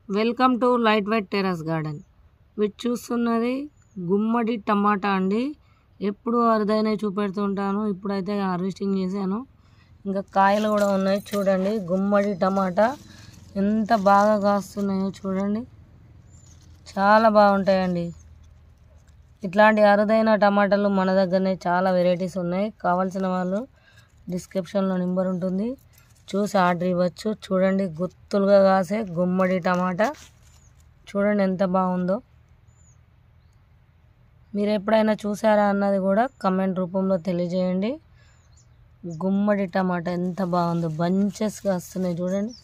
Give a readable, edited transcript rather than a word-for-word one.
Welcome to light weight terrace garden. వీటి చూస్తున్నది గుమ్మడి టమాటా అండి. ఎప్పుడు అరుదైనవి చూపెడుతుంటాను, ఇప్పుడైతే హార్వెస్టింగ్ చేశాను. ఇంకా కాయలు కూడా ఉన్నాయి చూడండి. గుమ్మడి టమాటా ఎంత బాగా కాస్తున్నాయో చూడండి, చాలా బాగుంటాయండి. ఇట్లాంటి అరుదైన టమాటాలు మన దగ్గరనే చాలా వెరైటీస్ ఉన్నాయి. కావాల్సిన వాళ్ళు డిస్క్రిప్షన్లో నెంబర్ ఉంటుంది, చూసి ఆర్డర్ ఇవ్వచ్చు. చూడండి, గుత్తులుగా కాసే గుమ్మడి టమాటా చూడండి ఎంత బాగుందో. మీరు ఎప్పుడైనా చూసారా అన్నది కూడా కమెంట్ రూపంలో తెలియజేయండి. గుమ్మడి టమాటా ఎంత బాగుందో, బంచెస్గా వస్తున్నాయి చూడండి.